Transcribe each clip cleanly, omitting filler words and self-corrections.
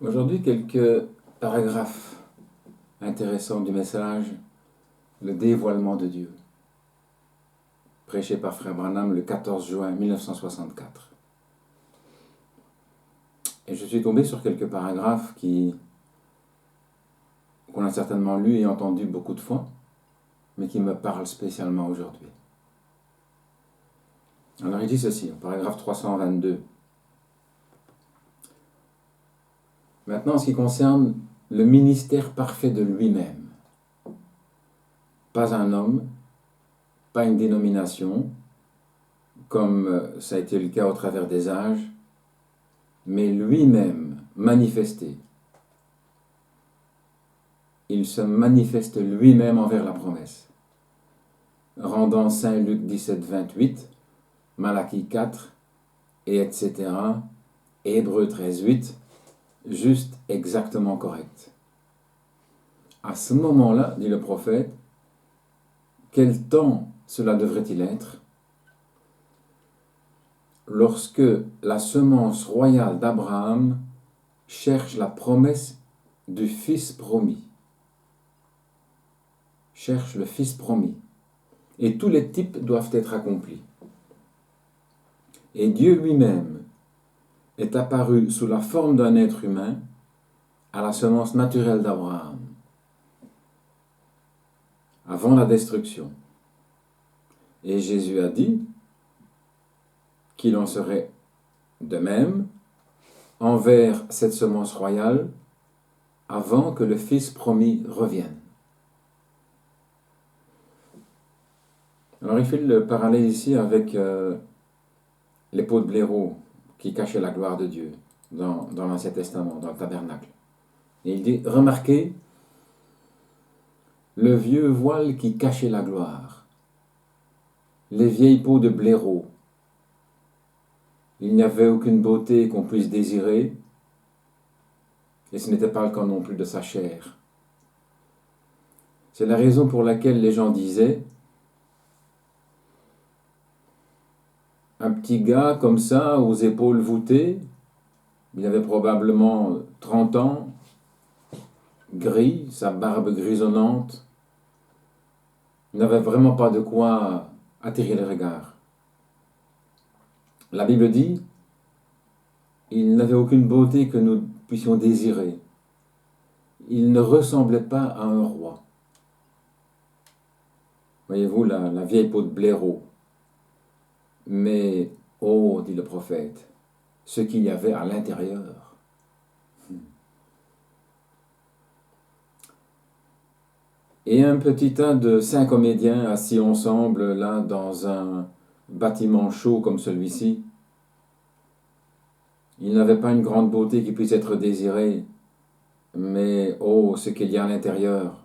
Aujourd'hui, quelques paragraphes intéressants du message, le dévoilement de Dieu, prêché par Frère Branham le 14 juin 1964. Et je suis tombé sur quelques paragraphes qu'on a certainement lus et entendus beaucoup de fois, mais qui me parlent spécialement aujourd'hui. Alors il dit ceci, au paragraphe 322. Maintenant, en ce qui concerne le ministère parfait de lui-même, pas un homme, pas une dénomination, comme ça a été le cas au travers des âges, mais lui-même manifesté. Il se manifeste lui-même envers la promesse, rendant Saint Luc 17, 28, Malachie 4, et etc., Hébreux 13, 8, juste exactement correct. À ce moment-là, dit le prophète, quel temps cela devrait-il être? Lorsque la semence royale d'Abraham cherche la promesse du Fils promis. Cherche le Fils promis. Et tous les types doivent être accomplis. Et Dieu lui-même est apparu sous la forme d'un être humain à la semence naturelle d'Abraham, avant la destruction. Et Jésus a dit qu'il en serait de même envers cette semence royale avant que le Fils promis revienne. Alors il fait le parallèle ici avec les pots de blaireau qui cachaient la gloire de Dieu dans l'Ancien Testament, dans le tabernacle. Et il dit, remarquez le vieux voile qui cachait la gloire, les vieilles peaux de blaireau. Il n'y avait aucune beauté qu'on puisse désirer, et ce n'était pas le cas non plus de sa chair. C'est la raison pour laquelle les gens disaient, un petit gars comme ça, aux épaules voûtées, il avait probablement 30 ans, gris, sa barbe grisonnante, il n'avait vraiment pas de quoi attirer le regard. La Bible dit, il n'avait aucune beauté que nous puissions désirer. Il ne ressemblait pas à un roi. Voyez-vous, la vieille peau de blaireau. Mais, oh, dit le prophète, ce qu'il y avait à l'intérieur. Et un petit tas de 5 comédiens assis ensemble, là, dans un bâtiment chaud comme celui-ci. Il n'avait pas une grande beauté qui puisse être désirée, mais, oh, ce qu'il y a à l'intérieur.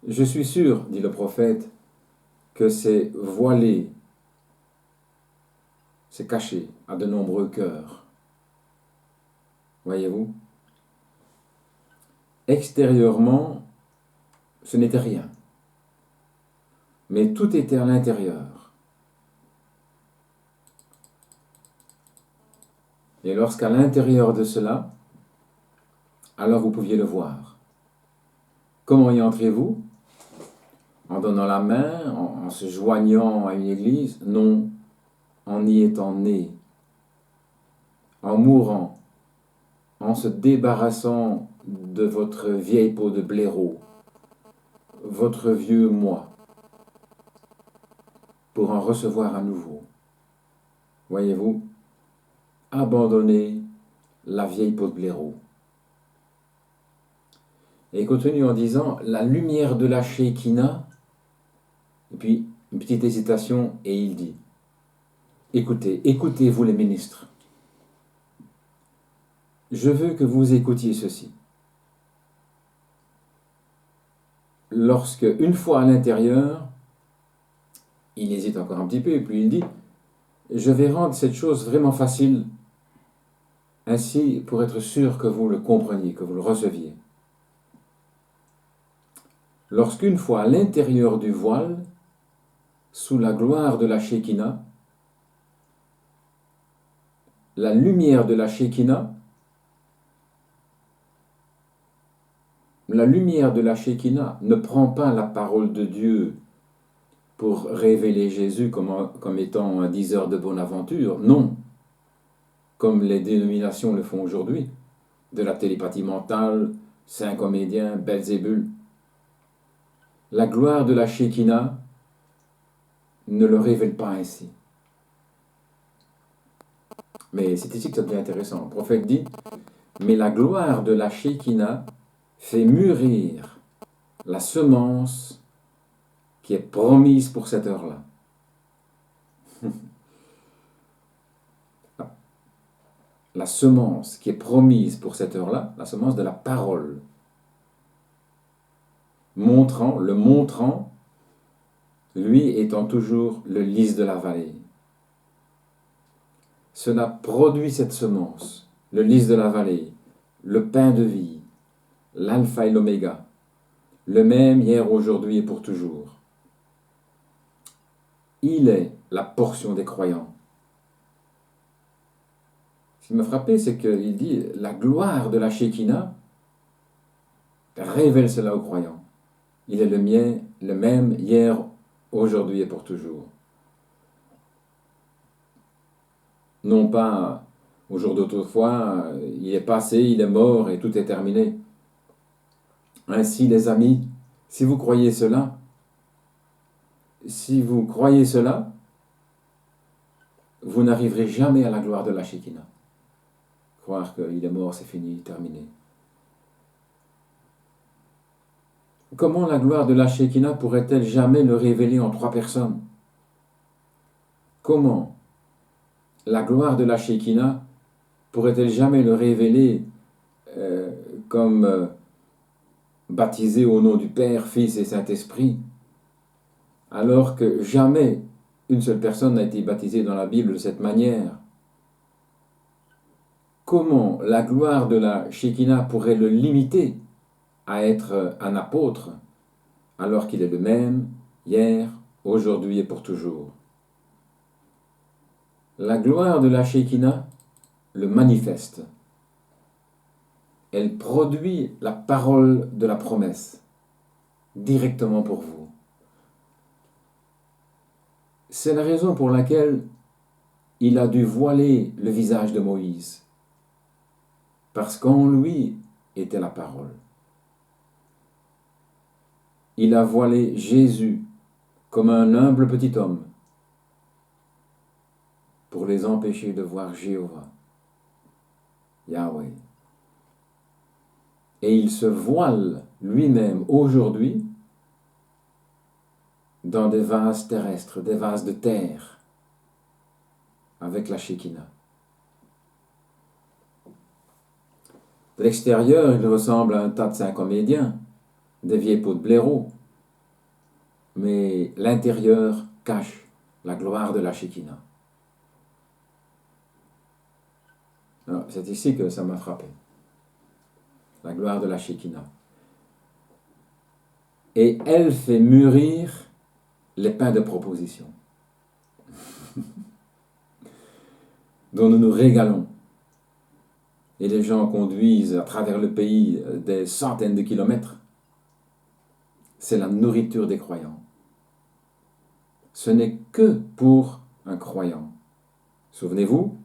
Je suis sûr, dit le prophète, que c'est voilé, c'est caché à de nombreux cœurs. Voyez-vous? Extérieurement, ce n'était rien. Mais tout était à l'intérieur. Et lorsqu'à l'intérieur de cela, alors vous pouviez le voir. Comment y entrez-vous? En donnant la main, en se joignant à une église? Non, en y étant né, en mourant, en se débarrassant de votre vieille peau de blaireau, votre vieux moi, pour en recevoir à nouveau. Voyez-vous, abandonner la vieille peau de blaireau. Et il continue en disant, la lumière de la Shekinah, et puis une petite hésitation, et il dit, écoutez, vous les ministres, je veux que vous écoutiez ceci. Lorsque, une fois à l'intérieur, il hésite encore un petit peu, et puis il dit, je vais rendre cette chose vraiment facile, ainsi pour être sûr que vous le compreniez, que vous le receviez. Lorsqu'une fois à l'intérieur du voile, sous la gloire de la Shekinah, la lumière de la Shekinah la lumière de la Shekinah ne prend pas la parole de Dieu pour révéler Jésus comme étant un diseur de bonne aventure. Non, comme les dénominations le font aujourd'hui, de la télépathie mentale, saint comédien, Belzébul. La gloire de la Shekinah ne le révèle pas ainsi. Mais c'est ici que ça devient intéressant. Le prophète dit, mais la gloire de la Shekinah fait mûrir la semence qui est promise pour cette heure-là. La semence qui est promise pour cette heure-là, la semence de la parole, le montrant, lui étant toujours le lys de la vallée. Cela produit cette semence, le lys de la vallée, le pain de vie, l'alpha et l'oméga, le même hier, aujourd'hui et pour toujours. Il est la portion des croyants. Ce qui m'a frappé, c'est qu'il dit la gloire de la Shekinah révèle cela aux croyants. Il est le même hier, aujourd'hui et pour toujours. Non pas au jour d'autrefois, il est passé, il est mort et tout est terminé. Ainsi, les amis, si vous croyez cela, vous n'arriverez jamais à la gloire de la Shekinah. Croire qu'il est mort, c'est fini, terminé. Comment la gloire de la Shekinah pourrait-elle jamais le révéler en 3 personnes? Comment la gloire de la Shekinah pourrait-elle jamais le révéler comme baptisé au nom du Père, Fils et Saint-Esprit, alors que jamais une seule personne n'a été baptisée dans la Bible de cette manière? Comment la gloire de la Shekinah pourrait le limiter à être un apôtre, alors qu'il est le même hier, aujourd'hui et pour toujours? La gloire de la Shekinah le manifeste. Elle produit la parole de la promesse directement pour vous. C'est la raison pour laquelle il a dû voiler le visage de Moïse, parce qu'en lui était la parole. Il a voilé Jésus comme un humble petit homme pour les empêcher de voir Jéhovah, Yahweh. Et il se voile lui-même aujourd'hui dans des vases terrestres, des vases de terre, avec la Shekinah. De l'extérieur, il ressemble à un tas de saints comédiens, des vieilles peaux de blaireau, mais l'intérieur cache la gloire de la Shekinah. C'est ici que ça m'a frappé. La gloire de la Shekinah. Et elle fait mûrir les pains de proposition, dont nous nous régalons. Et les gens conduisent à travers le pays des centaines de kilomètres. C'est la nourriture des croyants. Ce n'est que pour un croyant. Souvenez-vous,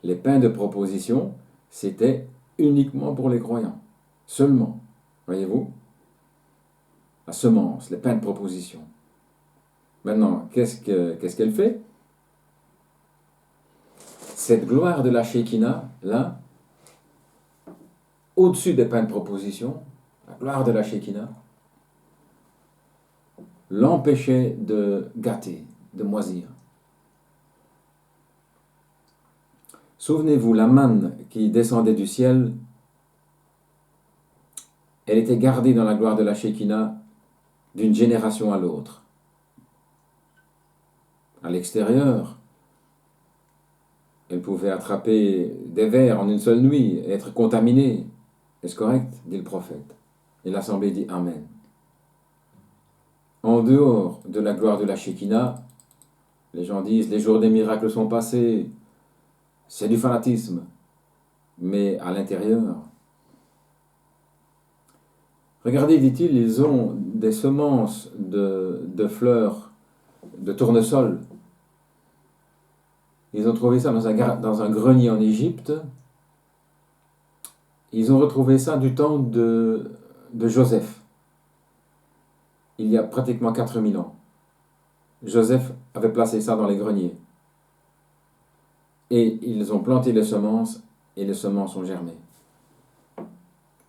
les pains de proposition, c'était uniquement pour les croyants. Seulement. Voyez-vous? La semence, les pains de proposition. Maintenant, qu'est-ce qu'elle fait? Cette gloire de la Shekinah, là, au-dessus des pains de proposition, la gloire de la Shekinah, l'empêchait de gâter, de moisir. Souvenez-vous, la manne qui descendait du ciel, elle était gardée dans la gloire de la Shekinah d'une génération à l'autre. À l'extérieur, elle pouvait attraper des vers en une seule nuit et être contaminée. Est-ce correct? Dit le prophète. Et l'assemblée dit Amen. En dehors de la gloire de la Shekinah, les gens disent les jours des miracles sont passés. C'est du fanatisme. Mais à l'intérieur, Regardez, dit-il, ils ont des semences de fleurs de tournesol. Ils ont trouvé ça dans un grenier en Égypte. Ils ont retrouvé ça du temps de Joseph, il y a pratiquement 4000 ans. Joseph avait placé ça dans les greniers. Et ils ont planté les semences, et les semences ont germé.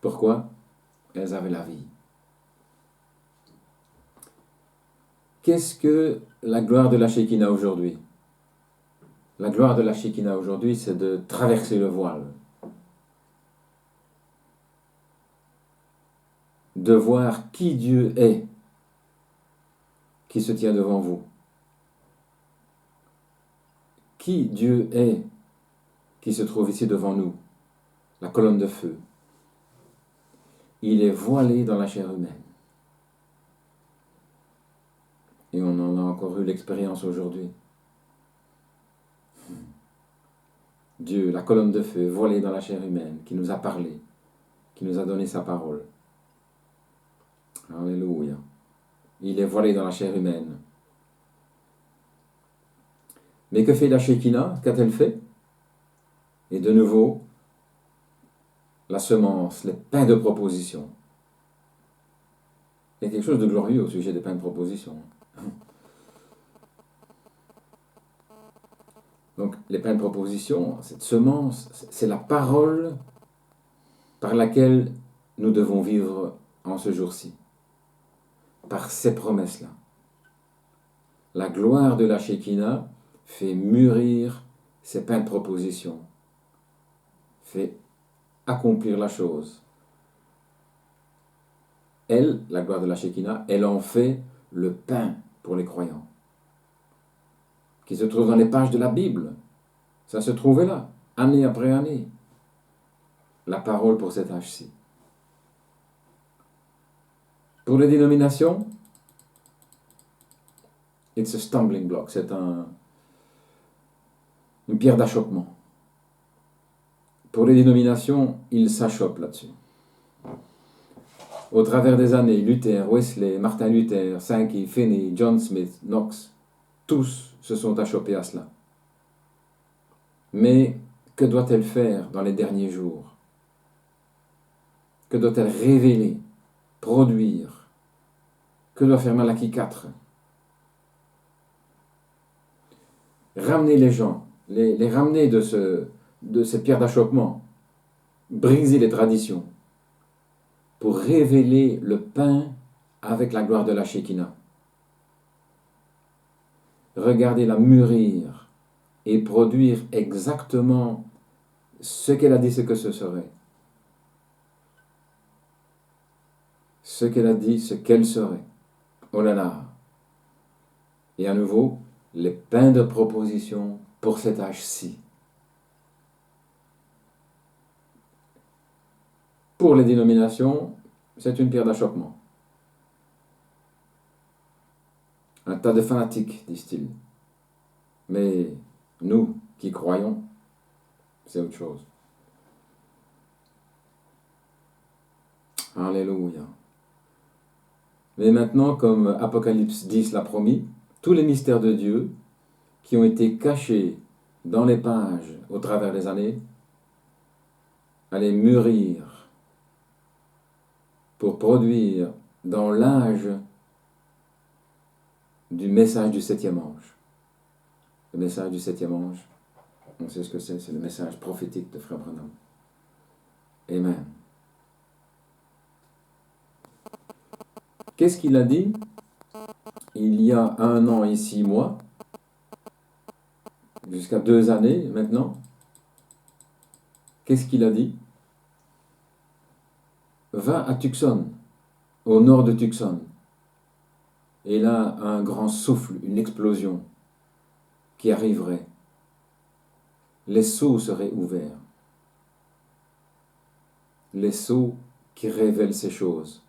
Pourquoi? Elles avaient la vie. Qu'est-ce que la gloire de la Shekinah aujourd'hui? La gloire de la Shekinah aujourd'hui, c'est de traverser le voile. De voir qui Dieu est, qui se tient devant vous. Qui Dieu est, qui se trouve ici devant nous. La colonne de feu. Il est voilé dans la chair humaine. Et on en a encore eu l'expérience aujourd'hui. Dieu, la colonne de feu, voilée dans la chair humaine, qui nous a parlé, qui nous a donné sa parole. Alléluia. Il est voilé dans la chair humaine. Mais que fait la Shekinah? Qu'a-t-elle fait? Et de nouveau, la semence, les pains de proposition. Il y a quelque chose de glorieux au sujet des pains de proposition. Donc, les pains de proposition, cette semence, c'est la parole par laquelle nous devons vivre en ce jour-ci. Par ces promesses-là. La gloire de la Shekinah fait mûrir ces pains de proposition, fait accomplir la chose. Elle, la gloire de la Shekinah, elle en fait le pain pour les croyants, qui se trouve dans les pages de la Bible. Ça se trouvait là, année après année. La parole pour cet âge-ci. Pour les dénominations, it's a stumbling block, c'est une pierre d'achoppement. Pour les dénominations, ils s'achoppent là-dessus. Au travers des années, Luther, Wesley, Martin Luther, Sankey, Finney, John Smith, Knox, tous se sont achoppés à cela. Mais que doit-elle faire dans les derniers jours? Que doit-elle révéler, produire? Que doit faire Malachie 4? Ramener les gens, les ramener de ces pierres d'achoppement, briser les traditions, pour révéler le pain avec la gloire de la Shekinah. Regardez-la mûrir et produire exactement ce qu'elle a dit ce que ce serait. Ce qu'elle a dit, ce qu'elle serait. Oh là là! Et à nouveau, les pains de proposition pour cet âge-ci. Pour les dénominations, c'est une pierre d'achoppement. Un tas de fanatiques, disent-ils. Mais nous qui croyons, c'est autre chose. Alléluia. Mais maintenant, comme Apocalypse 10 l'a promis, tous les mystères de Dieu qui ont été cachés dans les pages au travers des années allaient mûrir pour produire dans l'âge du message du septième ange. Le message du septième ange, on sait ce que c'est le message prophétique de Frère Branham. Amen. Qu'est-ce qu'il a dit il y a 1 an et 6 mois, jusqu'à 2 années maintenant? Qu'est-ce qu'il a dit? Va à Tucson, au nord de Tucson. Et là, un grand souffle, une explosion qui arriverait. Les sceaux seraient ouverts. Les sceaux qui révèlent ces choses.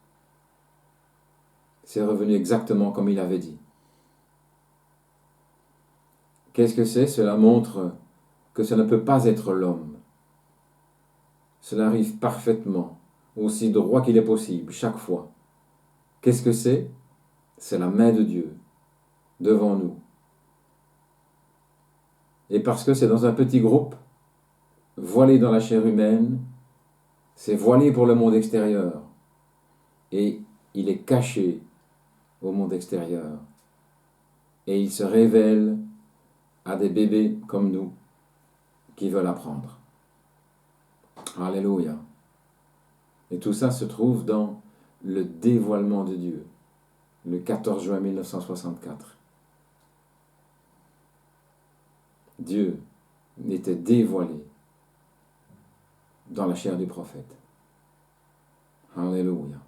C'est revenu exactement comme il avait dit. Qu'est-ce que c'est? Cela montre que ça ne peut pas être l'homme. Cela arrive parfaitement aussi droit qu'il est possible, chaque fois. Qu'est-ce que c'est? C'est la main de Dieu devant nous. Et parce que c'est dans un petit groupe, voilé dans la chair humaine, c'est voilé pour le monde extérieur. Et il est caché au monde extérieur. Et il se révèle à des bébés comme nous qui veulent apprendre. Alléluia. Et tout ça se trouve dans le dévoilement de Dieu, le 14 juin 1964. Dieu était dévoilé dans la chair du prophète. Alléluia.